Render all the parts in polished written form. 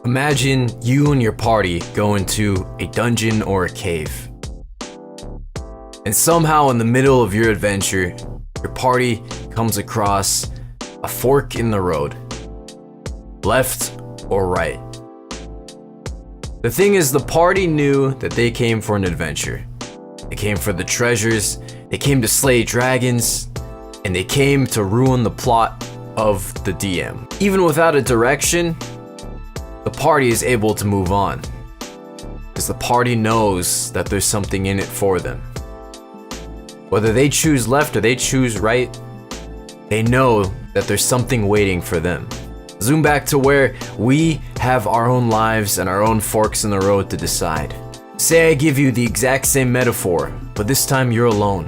Imagine you and your party go into a dungeon or a cave. And somehow in the middle of your adventure, your party comes across a fork in the road. Left or right. The thing is, the party knew that they came for an adventure. They came for the treasures, they came to slay dragons, and they came to ruin the plot of the DM. Even without a direction, the party is able to move on, because the party knows that there's something in it for them. Whether they choose left or they choose right, they know that there's something waiting for them. Zoom back to where we have our own lives and our own forks in the road to decide. Say I give you the exact same metaphor, but this time you're alone.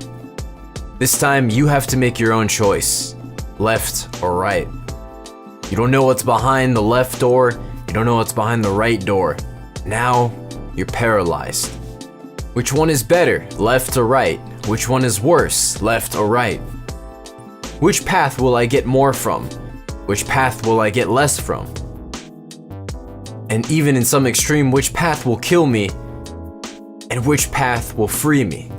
This time you have to make your own choice, left or right. You don't know what's behind the left door, you don't know what's behind the right door. Now, you're paralyzed. Which one is better, left or right? Which one is worse, left or right? Which path will I get more from? Which path will I get less from? And even in some extreme, which path will kill me? And which path will free me?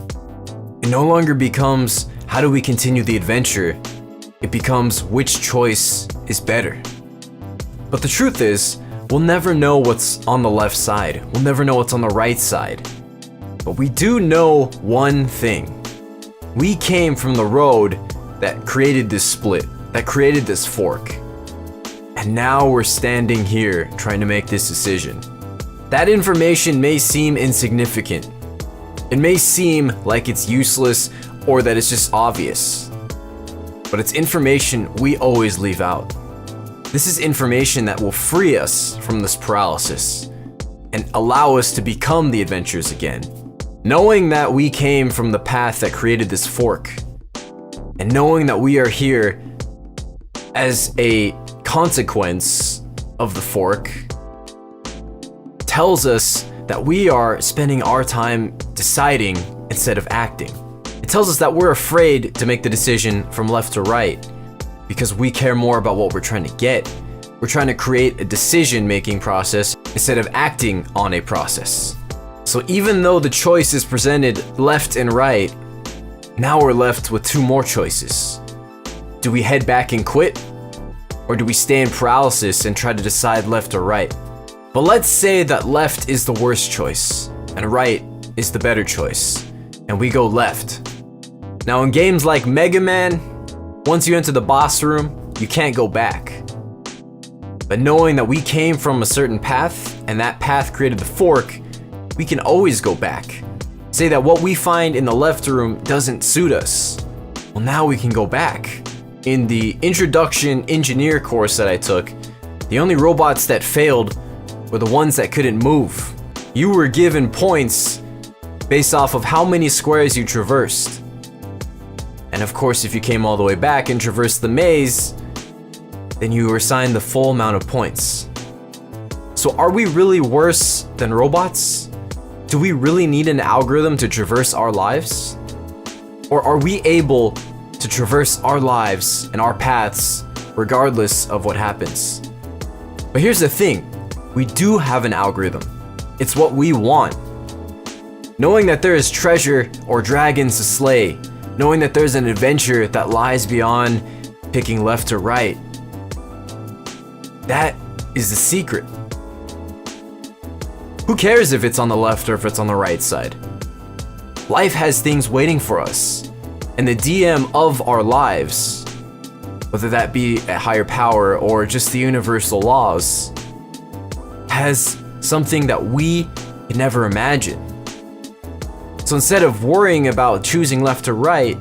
It no longer becomes, how do we continue the adventure? It becomes, which choice is better? But the truth is, we'll never know what's on the left side. We'll never know what's on the right side. But we do know one thing. We came from the road that created this split, that created this fork. And now we're standing here trying to make this decision. That information may seem insignificant. It may seem like it's useless or that it's just obvious. But it's information we always leave out. This is information that will free us from this paralysis and allow us to become the adventurers again. Knowing that we came from the path that created this fork, and knowing that we are here as a consequence of the fork, tells us that we are spending our time deciding instead of acting. It tells us that we're afraid to make the decision from left to right because we care more about what we're trying to get. We're trying to create a decision-making process instead of acting on a process. So even though the choice is presented left and right, now we're left with two more choices. Do we head back and quit? Or do we stay in paralysis and try to decide left or right? But let's say that left is the worst choice, and right is the better choice, and we go left. Now in games like Mega Man, once you enter the boss room, you can't go back. But knowing that we came from a certain path, and that path created the fork, we can always go back. Say that what we find in the left room doesn't suit us. Well, now we can go back. In the Introduction Engineer course that I took, the only robots that failed were the ones that couldn't move. You were given points based off of how many squares you traversed. And of course, if you came all the way back and traversed the maze, then you were assigned the full amount of points. So are we really worse than robots? Do we really need an algorithm to traverse our lives? Or are we able to traverse our lives and our paths regardless of what happens? But here's the thing, we do have an algorithm. It's what we want. Knowing that there is treasure or dragons to slay, knowing that there's an adventure that lies beyond picking left or right, that is the secret. Who cares if it's on the left or if it's on the right side? Life has things waiting for us, and the DM of our lives, whether that be a higher power or just the universal laws, has something that we could never imagine. So instead of worrying about choosing left or right,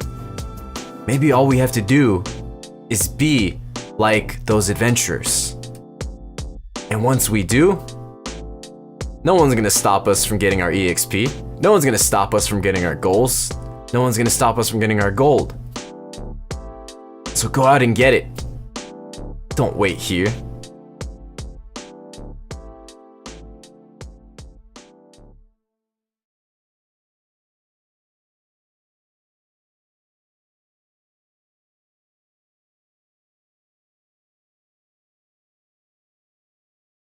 maybe all we have to do is be like those adventurers. And once we do, no one's gonna stop us from getting our EXP. No one's gonna stop us from getting our goals. No one's gonna stop us from getting our gold. So go out and get it. Don't wait here.